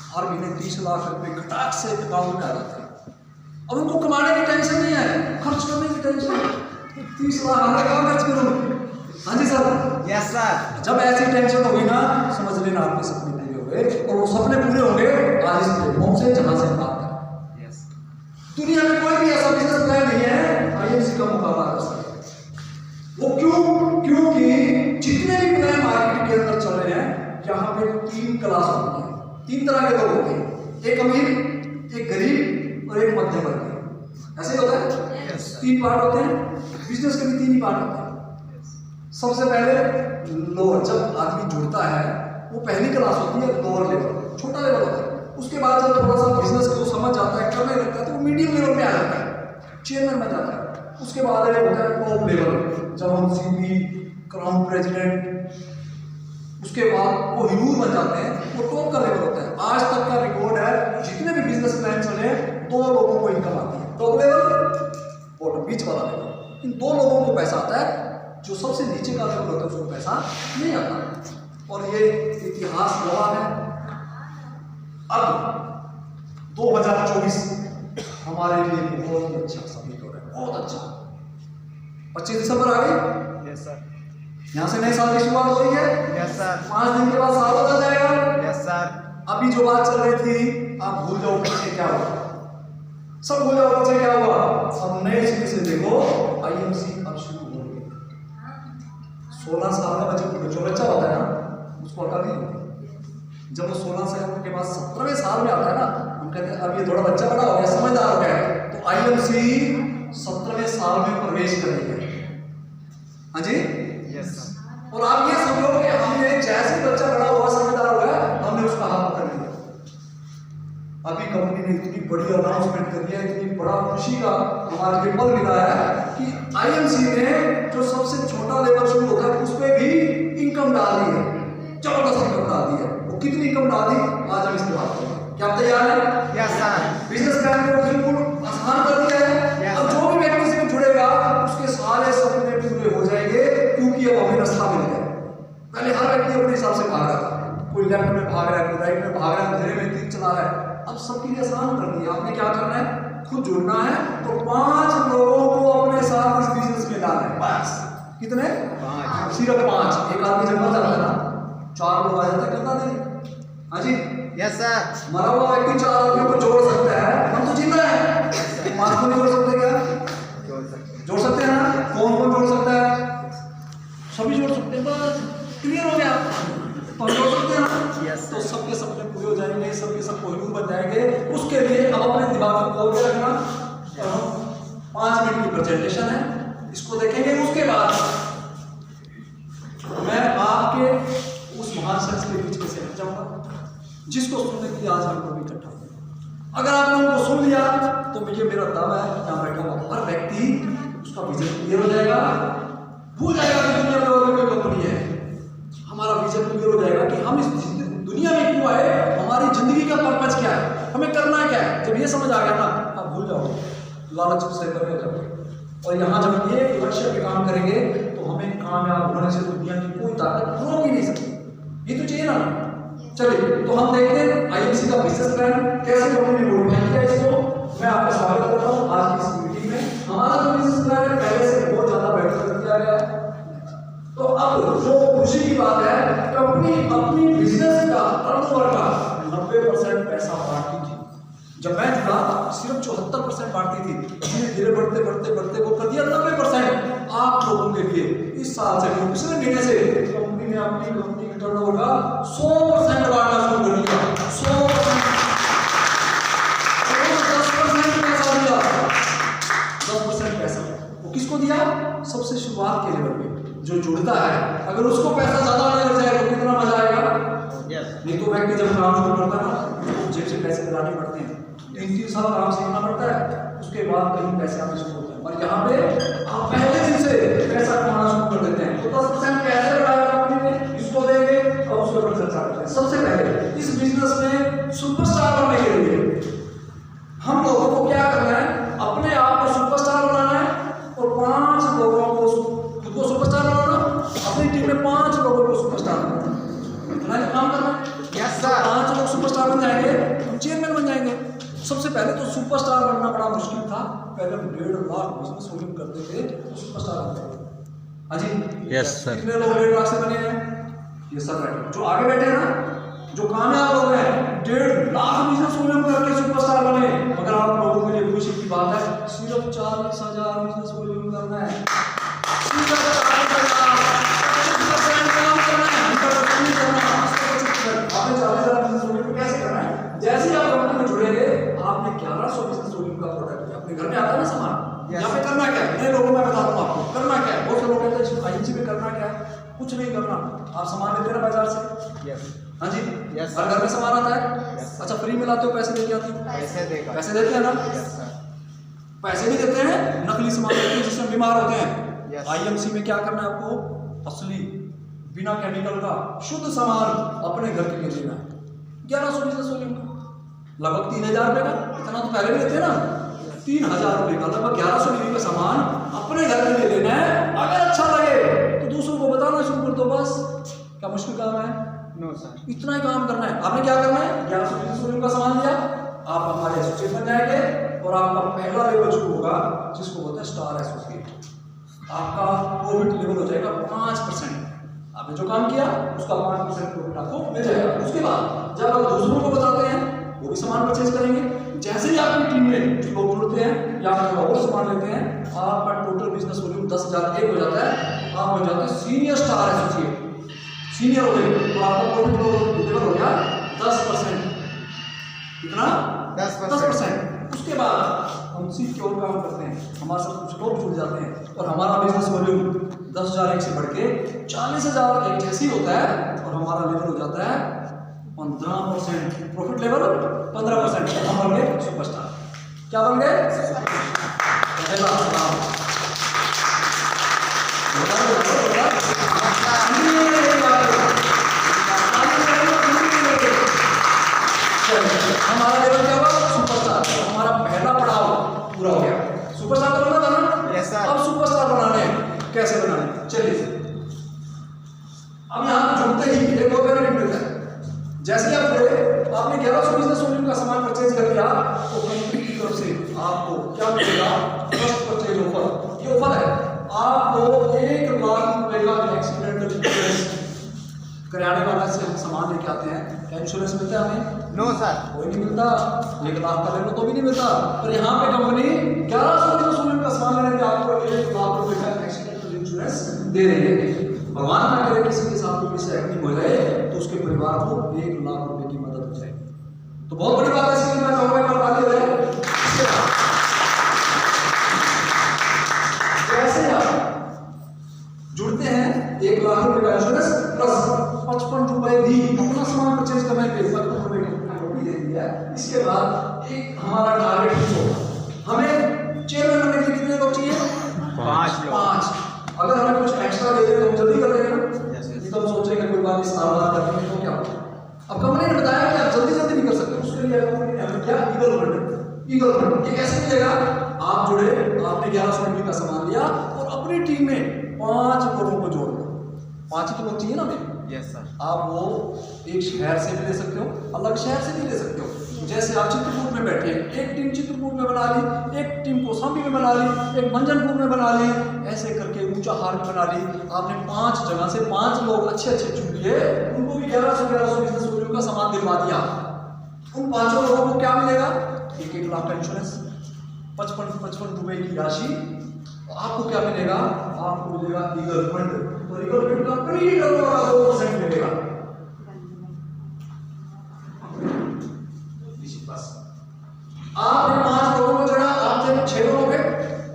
हर महीने 30 लाख रुपए खटाक से अकाउंट में आ जाते हैं। अब उनको कमाने की टेंशन नहीं है, खर्च करने की टेंशन है। 30 लाख हमें कहाँ खर्च करूँ? हाँ जी सर। Yes sir. जब ऐसी टेंशन होगी ना, समझ लेना आपके सपने पूरे हो गए, और वो सपने पूरे होंगे आज इस प्लेटफॉर्म से जहाँ से बात करें। यस। दुनिया में कोई भी ऐसा बिजनेस प्लान नहीं है आईएमसी का मुकाबला कर सके। वो क्यों? क्योंकि जितने भी प्लान मार्केट के अंदर चल रहे हैं, यहाँ पे 3 क्लास होती है, 3 तरह के लोग होते हैं, एक अमीर, एक गरीब और एक मध्यम वर्ग। ऐसे ही होता है। यस। 3 पार्ट होते हैं बिजनेस के भी, 3 ही पार्ट होते हैं। सबसे पहले लोअर, जब आदमी जुड़ता है वो पहली क्लास होती है, लोअर लेवल, छोटा लेवल होता है। उसके बाद जब थोड़ा सा बिजनेस को समझ जाता है, करने लगता है, तो वो मीडियम लेवल में आ जाता है, चेयरमैन बन जाता है। उसके बाद होता है टॉप लेवल, जब हम सीपी, क्राउन प्रेसिडेंट, उसके बाद वो ह्यूर बन जाते हैं, वो टॉप का लेवल होता है। आज तक का रिकॉर्ड है, जितने भी बिजनेस प्लान चले 2 लोगों को इनकम आती है, टॉप लेवल और बीच वाला लेवल। इन 2 लोगों को पैसा आता है, जो सबसे नीचे का लेवल होता है उसको पैसा नहीं आता। और ये इतिहास गवाह है। अब 2024 हमारे लिए बहुत ही अच्छा साबित हो रहा है, बहुत अच्छा। 25 दिसंबर आ गई। Yes sir. यहाँ से नए साल की शुरुआत हो रही है। Yes sir. 5 दिन के बाद साल बदल जाएगा। Yes sir. अभी जो बात चल रही थी, आप भूल जाओ पीछे क्या हुआ, सब भूल जाओ पीछे क्या हुआ। अब नए सिरे से देखो, आईएमसी अब शुरू हो रही है। 16 साल का जो बच्चा होता है ना, उसको अकल नहीं होती। जब वो 16 साल के बाद 17वें साल में आता है ना, हम कहते हैं अब ये थोड़ा बच्चा बड़ा हो गया, समझदार हो गया, तो आईएमसी 17वें साल में प्रवेश करेगी। हाँ जी। Yes sir. और आप ये समझो कि हमने जैसे बच्चा बड़ा हुआ, समझदार हो गया, हमने उसका हाथ पकड़ लिया। अभी कंपनी ने इतनी बड़ी अनाउंसमेंट कर दिया, इतनी बड़ा खुशी का हमारे लिए पल मिला है कि आईएमसी ने जो सबसे छोटा लेवल शुरू होता है उस पर भी इनकम डाल दी है, जबरदस्त इनकम डाल दी है। वो कितनी इनकम डाल दी, आज हम इसके बात करेंगे। क्या आप तैयार हैं? Yes sir. बिजनेस प्लान को बिल्कुल आसान कर दिया है। अब जो भी व्यक्ति इसमें जुड़ेगा उसके सारे सपने पूरे हो जाएंगे, क्योंकि अब हमें रास्ता मिल गया। पहले हर व्यक्ति अपने हिसाब से भाग रहा था, कोई लेफ्ट में भाग रहा है, कोई राइट में भाग रहा है, अंधेरे में तीर चला रहा है। अब सबके लिए आसान कर दिया। आपने क्या करना है, खुद जुड़ना है, तो 5 लोगों को अपने साथ इस बिजनेस में डालना है, बस। कितने? 5। सिर्फ 5। एक आदमी जब मर जाता है ना, 4 लोग आ जाते हैं, कितना देंगे? हाँ जी। Yes sir. मरा हुआ व्यक्ति 4 आदमियों को जोड़ सकता है, हम तो जिंदा है, 5 को नहीं जोड़ सकते क्या? जोड़ सकते हैं ना? कौन कौन जोड़ सकता है? सभी जोड़ सकते हैं, बस क्लियर हो गया। तो हम जोड़ सकते हैं ना? यस। तो सबके सपने पूरे हो जाएंगे, सबके सब कोहिनूर बन जाएंगे। उसके लिए अब अपने दिमाग में खोल के रखना, 5 मिनट की प्रेजेंटेशन है, इसको देखेंगे। उसके बाद मैं आपके उस महान शख्स के बीच में से हट जाऊंगा जिसको सुनने के लिए आज हम लोग इकट्ठा हुए। अगर आपने उनको सुन लिया तो मुझे मेरा दावा है कि यहाँ बैठा हुआ हर व्यक्ति उसका विजन क्लियर हो जाएगा, भूल जाएगा कि दुनिया में और कोई कंपनी है। हमारा विजन क्लियर हो जाएगा कि हम इस दुनिया में क्यों आए, हमारी जिंदगी का पर्पज क्या है, हमें करना क्या है। जब ये समझ आ गया ना, आप भूल जाओ, लालच से परे हो जाओगे। और यहाँ जब ये लक्ष्य पे काम करेंगे तो हमें कामयाब होने से दुनिया की कोई ताकत रोक ही नहीं सकती। ये तो चाहिए ना। चलिए, तो हम देखते हैं आईएमसी का बिजनेस प्लान कैसे कंपनी ने मॉडिफाई किया। इसको मैं आपका स्वागत करता हूँ आज की इस मीटिंग में। हमारा जो बिजनेस प्लान है पहले से बहुत ज्यादा बेटर कर दिया गया है। तो अब जो खुशी की बात है, कंपनी अपनी बिजनेस का टर्नओवर का 90% पैसा बांटती थी। जब मैं जुड़ा सिर्फ 74% बांटती थी, धीरे धीरे बढ़ते बढ़ते बढ़ते वो कर दिया 90% आप लोगों के लिए। इस साल से पिछले महीने से कंपनी ने अपनी के टर्नओवर का 100% बांटना शुरू कर दिया। 100%। 10% पैसा दिया, 10% पैसा वो किसको दिया? सबसे शुरुआत के लेवल पे जो जुड़ता है। अगर उसको पैसा ज्यादा आने लग जाए तो कितना मजा आएगा। नहीं तो व्यक्ति जब काम शुरू करता है ना, तो जेब से पैसे निकालने पड़ते हैं, 3-3 साल काम सीखना पड़ता है, उसके बाद कहीं पैसे आने शुरू होते हैं। और यहाँ पे आप पहले दिन से पैसा कमाना शुरू कर देते हैं। तो 10% कैसे बढ़ाया कंपनी ने, इसको देंगे और उसके ऊपर चर्चा करते हैं। सबसे पहले इस बिजनेस में सुपरस्टार बनने के लिए हम लोगों को क्या करना है, अपने आप को सुपरस्टार बनाना है और 5 लोगों को खुद को सुपरस्टार बनाना, अपनी टीम में 5 लोगों को सुपरस्टार बनाना। इतना काम करना है। Yes sir. 5 लोग सुपरस्टार बन जाएंगे सबसे पहले तो सुपरस्टार बनना बड़ा मुश्किल था। पहले हम 1.5 लाख बिजनेस वॉल्यूम करते थे तो सुपरस्टार बनते थे। हाँ जी, यस सर। कितने लोग 1.5 लाख से बने हैं? ये सब बैठे, जो आगे बैठे हैं ना, जो कामयाब लोग हैं 1.5 लाख बिजनेस वॉल्यूम करके सुपरस्टार बने। मगर आप लोगों के लिए खुशी की बात है, सिर्फ 40,000 बिजनेस वॉल्यूम करना है। सिर्फ 40,000 काम करना है, 100% नहीं करना। आपने 40,000 बिजनेस वॉल्यूम कैसे करना है? जैसे ही आप कंपनी में जुड़ेंगे, आपने 1100 बिजनेस वॉल्यूम का प्रोडक्ट है, अपने घर में आता है ना सामान। यहाँ पे करना क्या है? नए लोगों में बताता हूँ आपको करना क्या है। बहुत से लोग कहते हैं आईएनसी में करना क्या है? कुछ नहीं करना, आप सामान लेते हैं बाजार से। हाँ जी, हर घर में सामान आता है। अच्छा, फ्री में लाते हो, पैसे देके आते हो? पैसे देते हैं ना? पैसे भी देते हैं, नकली सामान देते हैं जिससे बीमार होते हैं। आईएमसी में क्या करना है आपको? असली, बिना केमिकल का शुद्ध सामान अपने घर के लिए लेना है। 1100 बिजनेस वॉल्यूम का लगभग 3,000 रुपये का, इतना तो पहले भी लेते हैं ना, 3,000 रुपये का लगभग 1100 डिग्री का सामान अपने घर के लिए लेना है। अगर अच्छा लगे तो दूसरों को बताना शुरू कर दो, बस। क्या मुश्किल काम है? No sir. इतना ही काम करना है। आपने क्या करना है? 1100 बिजनेस वॉल्यूम का सामान लिया, आप हमारे एसोसिएट बन जाएंगे और आपका पहला लेवल शुरू होगा जिसको बोलते हैं स्टार एसोसिएट। आपका प्रॉफिट लेवल हो जाएगा 5%। आपने जो काम किया उसका 5% प्रॉफिट आपको मिल जाएगा। उसके बाद जब आप दूसरों को बताते हैं, वो भी सामान परचेज करेंगे। जैसे ही आपकी टीम में जो लोग जुड़ते हैं या और सामान लेते हैं, आपका टोटल बिजनेस वॉल्यूम 10,000 एक हो जाता है। आप हो जाते हैं सीनियर स्टार एसोसिएट, सीनियर हो गए तो आपका प्रॉफिट लेवल हो गया 10%। कितना? 10%। उसके बाद हम सीख के और काम करते हैं, हमारे साथ कुछ लोग जुड़ जाते हैं और हमारा बिजनेस वॉल्यूम 10,000 एक से बढ़ के 40,000 एक जैसे ही होता है और हमारा लेवल हो जाता है 15%। Profit level 15%। हम बन गए सुपरस्टार। क्या बन गए? हमारा लेवल क्या हुआ? सुपरस्टार। तो हमारा पहला पड़ाव पूरा हो गया। सुपरस्टार तो बनना था ना? Yes sir. अब सुपरस्टार बनाने कैसे बनाने, चलिए। अब यहाँ जुड़ते ही एक और बेनिफिट मिलता है। जैसे ही आप जुड़े, आपने 1100 बिजनेस वॉल्यूम का सामान परचेज कर लिया तो कंपनी की तरफ से आपको क्या मिलेगा? First purchase offer. ये ऑफर है, आपको 1 लाख रुपए का एक्सीडेंटल इंश्योरेंस। करियाने वाला से हम सामान लेके आते हैं, क्या इंश्योरेंस मिलता है हमें? No sir. कोई नहीं मिलता। 1 लाख का ले लो तो भी नहीं मिलता। पर यहाँ पे कंपनी 1100 बिजनेस वॉल्यूम का सामान लेने पे आपको 1 लाख रुपए का एक्सीडेंटल इंश्योरेंस दे रही है। भगवान ना करे किसी के साथ कोई एक्सीडेंट हो जाए तो उसके परिवार को 1 लाख रुपए की मदद हो जाएगी। तो बहुत बड़ी बात है, इसलिए मैं चाहूंगा कल आगे रहे। जैसे आप जुड़ते हैं 1 लाख रुपए का इंश्योरेंस प्लस 55 रुपए भी अपना सामान परचेज करने के 55 रुपए की दे दी है। इसके बाद एक हमारा टारगेट होगा, हमें चेयरमैन बनने के लिए कितने लोग चाहिए? 5 लोग। 5। अगर हमें कुछ एक्स्ट्रा दे दें तो हम जल्दी कर देंगे ना। ये तो हम सोचेंगे कोई बात इस साल बाद करनी है तो क्या होगा। अब कंपनी ने बताया कि आप जल्दी जल्दी नहीं कर सकते, उसके लिए कंपनी ने हमें क्या ईगल फंड। ईगल फंड ये कैसे मिलेगा? आप जुड़े, आपने 1100 रुपये का सामान लिया और अपनी टीम में 5 लोगों को जोड़ दो। 5 ही तो लोग चाहिए ना हमें। Yes sir. आप वो एक शहर से भी ले सकते हो, अलग शहर से भी ले सकते हो। जैसे आप चित्रकूट में बैठे हैं, एक टीम चित्रकूट में बना ली, एक टीम कौशाम्बी में बना ली, एक मंजनपुर में बना ली, ऐसे करके ऊंचाहार में बना ली। आपने 5 जगह से 5 लोग अच्छे चुन लिए, उनको भी 1100 बिजनेस वॉल्यूम का सामान दिलवा दिया। उन 5 लोगों को क्या मिलेगा? 1 लाख का इंश्योरेंस, 55 रुपए की राशि। आपको क्या मिलेगा? आपको मिलेगा ईगल फंड, और ईगल फंड का प्रीमियम 2% मिलेगा। आपने 5 लोगों को जोड़ा, आप थे 6 लोग हो गए,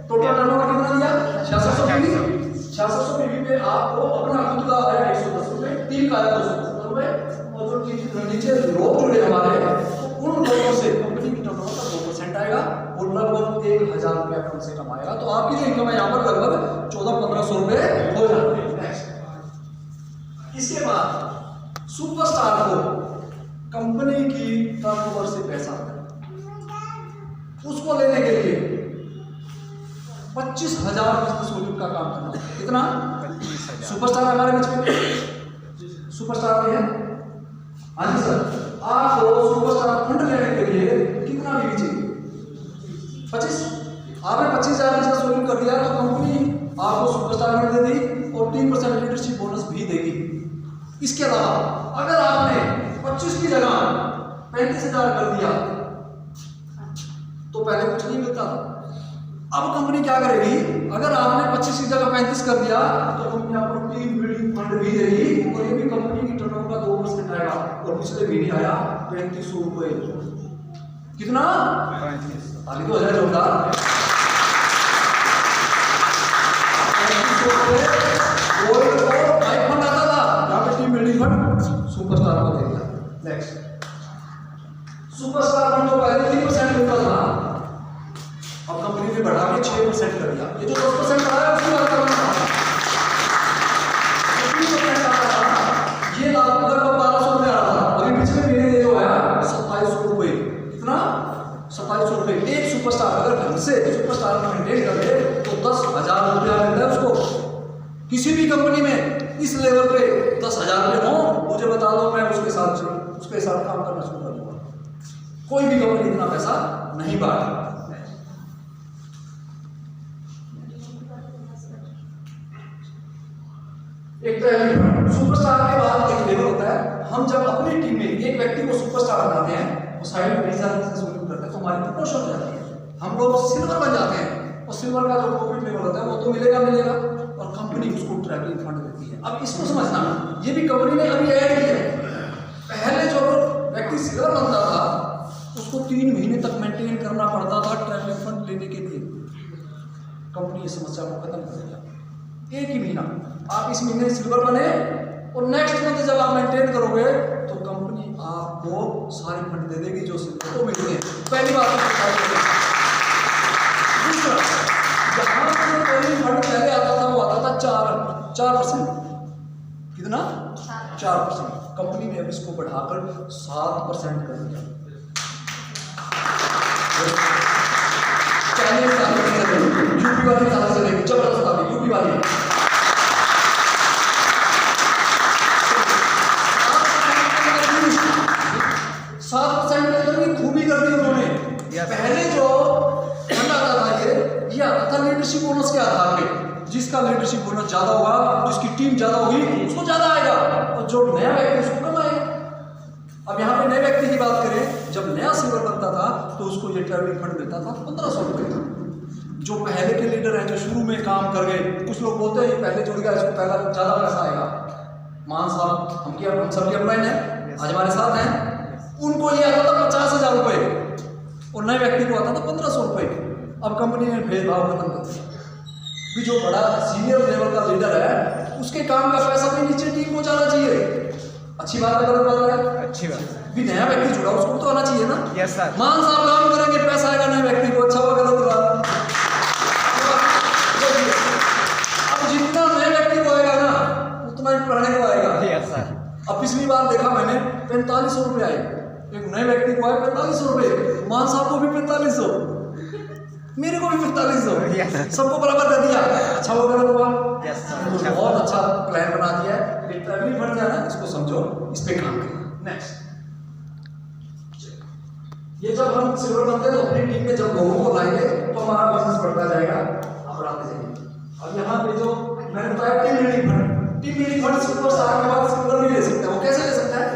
टोटल टर्नओवर कितना दिया? 6600 बीवी पे आपको अपना खुद का आया 110 रुपए, टीम का आया 270 रुपए, और जो नीचे लोग जुड़े हमारे, तो उन लोगों से कंपनी की टर्नओवर का 2% आएगा और लगभग 1000 रुपया कम से कम आएगा। तो आपकी जो इनकम है यहाँ पर लगभग 1400-1500 रुपए हो जाते हैं। इसके बाद सुपरस्टार को कंपनी की टर्नओवर से पैसा उसको लेने के लिए 25,000 बिजनेस वॉल्यूम का काम करना। कितना? 25,000। सुपरस्टार हमारे बीच में सुपरस्टार भी है। हाँ जी सर, आपको सुपरस्टार फंड लेने के लिए कितना भी चाहिए? 25 आपने 25,000 बिजनेस वॉल्यूम कर दिया तो कंपनी आपको सुपरस्टार में दे दी और 3% लीडरशिप बोनस भी देगी। इसके अलावा अगर आपने 25 की जगह 35,000 कर दिया तो पहले कुछ नहीं मिलता था। अब कंपनी क्या करेगी, अगर आपने 25 की जगह 35 कर दिया तो कंपनी आपको टीम बिल्डिंग फंड भी देगी और ये भी कंपनी की टर्नओवर का 2% आएगा और पिछले भी नहीं आया 3500 रुपए। कितना? 3500। अभी तो 1000 जोरदार 3500 रुपए गोल्ड और बाइक फंड आता था, यहाँ पे टीम बिल्डिंग फंड सुपरस्टार को दे दिया। नेक्स्ट, सुपरस्टार फंड जो पहले 3% मिलता था अब कंपनी ने बढ़ा के 6% कर दिया। ये जो 10% बढ़ाया उसकी बात कर रहा हूं। 3% आता था, ये लाखों का 1200 रुपये आ रहा था, अभी पिछले महीने जो आया 2700 रुपये। कितना? 2700 रुपये। एक सुपरस्टार अगर ढंग से सुपरस्टार में मेंटेन कर ले तो 10,000 रुपया मिलता है उसको। किसी भी कंपनी में इस लेवल पे 10,000 रुपये हो, मुझे बता दो, मैं उसके साथ काम करना शुरू कर दूंगा। कोई भी कंपनी इतना पैसा नहीं बांटती। एक तो सुपरस्टार के बाद एक लेवल होता है, हम जब अपनी टीम में एक व्यक्ति को सुपरस्टार बनाते हैं और साइड में 20,000 बिजनेस वॉल्यूम करते हैं तो हमारी प्रमोशन हो जाती है, हम लोग सिल्वर बन जाते हैं और सिल्वर का जो प्रॉफिट लेवल होता है वो तो मिलेगा और कंपनी उसको ट्रैवलिंग फंड देती है। अब इसको समझना, ये भी कंपनी ने अभी ऐड किया है। पहले जो व्यक्ति सिल्वर बनता था उसको 3 महीने तक मेंटेन करना पड़ता था ट्रैवलिंग फंड लेने के लिए। कंपनी इस समस्या को खत्म कर दिया। एक ही महीना आप इस महीने सिल्वर बने और नेक्स्ट मंथ जब आप मेंटेन करोगे तो कंपनी आपको सारे फंड दे देगी जो सिल्वर को मिलते हैं। पहली बात दूसरा, जहां पर ट्रैवलिंग फंड पहले आता था वो आता था 4%। कितना? 4%। कंपनी ने अब इसको बढ़ाकर 7% कर दिया। यूपी वाली तरह से जबरदस्त आ गई, यूपी वाली 7% के अंदर भी खूबी कर दी उन्होंने। पहले जो फंड आता था ये आता था लीडरशिप बोनस के आधार पे, जिसका लीडरशिप बोनस ज्यादा होगा, जिसकी टीम ज्यादा होगी उसको ज्यादा आएगा और जो नया व्यक्ति उसको कम आएगा। अब यहाँ पे नए व्यक्ति की बात करें, जब नया सिल्वर बनता था तो उसको ये ट्रैवलिंग फंड मिलता था 1500 रुपये। जो पहले के लीडर हैं जो शुरू में काम कर गए, कुछ लोग बोलते हैं ये पहले जुड़ गया इसको पहला ज्यादा पैसा आएगा। मान साहब हम सबके अपलाइन हैं, आज हमारे साथ हैं, उनको ये आता था 50,000 रुपये और नए व्यक्ति को आता था 1500 रुपये। अब कंपनी ने भेदभाव खत्म कर दिया। भी जो बड़ा सीनियर लेवल का लीडर है उसके काम का पैसा भी नीचे टीम को जाना चाहिए। अच्छी बात है, गलत बात है? अच्छी बात। भी नया व्यक्ति जुड़ा उसको तो आना चाहिए ना। Yes sir. मान साहब काम करेंगे, पैसा आएगा नए व्यक्ति को, अच्छा हुआ गलत हुआ? अब जितना नए व्यक्ति को आएगा ना उतना ही पुराने को आएगा। Yes sir. अब पिछली बार देखा मैंने 4500 रुपये आए, एक नए व्यक्ति को आए 4500 रुपये, मान साहब को भी 4500, मेरे को भी 4500, सबको बराबर कर दिया। अच्छा हुआ गलत हुआ? तो बहुत अच्छा प्लान बना दिया है। ये ट्रैवलिंग फंड है ना, इसको समझो, इस पे काम करो। नेक्स्ट, ये जब हम सिल्वर बनते हैं तो अपनी टीम में जब लोगों को लाएंगे तो हमारा बिजनेस बढ़ता जाएगा, आप बढ़ाते जाएंगे। अब यहाँ पे जो मैंने बताया team building fund, team building fund superstar के बाद सिल्वर भी ले सकता है। वो कैसे ले सकता है?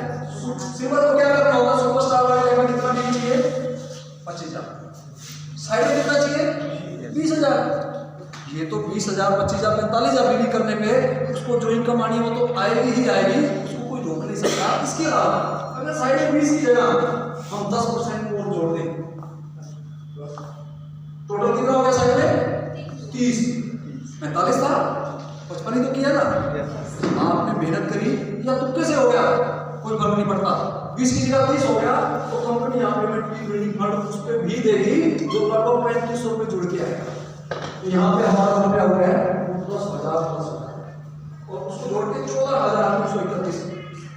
सिल्वर को क्या करना होगा, सुपरस्टार वाले लेवल कितना भी चाहिए 25,000, साइड में कितना चाहिए 20,000। ये तो 20,000 25,000 45,000 बिक्री करने पे उसको जो इनकम आनी है वो तो आएगी ही आएगी, उसको कोई रोक नहीं सकता। इसके अलावा अगर साइड में 20 की जगह हम 10% और जोड़ दें, टोटल कितना हो गया साइड में 30, 45 था, 55 ही तो किया ना। आपने मेहनत करी या तुक्के से हो गया कोई फर्क नहीं पड़ता, 20 की जगह 30 हो गया तो कंपनी यहाँ पे टीम बिल्डिंग फंड उस पर भी देगी जो लगभग 3500 रुपये जुड़ के आएगा। तो यहाँ पे हमारा रुपया हो गया 10,000 और उसको जोड़ के 14,331,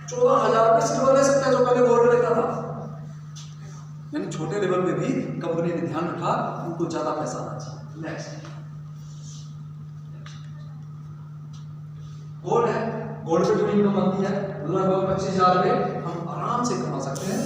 14,000 रुपये सिल्वर ले सकता है जो पहले गोल्ड लेता था। यानी छोटे लेवल पे भी कंपनी ने ध्यान रखा उनको ज्यादा पैसा आना चाहिए। नेक्स्ट, गोल्ड है, गोल्ड पे जो इनकम बनती है लगभग 25,000 रुपये हम आराम से कमा सकते हैं।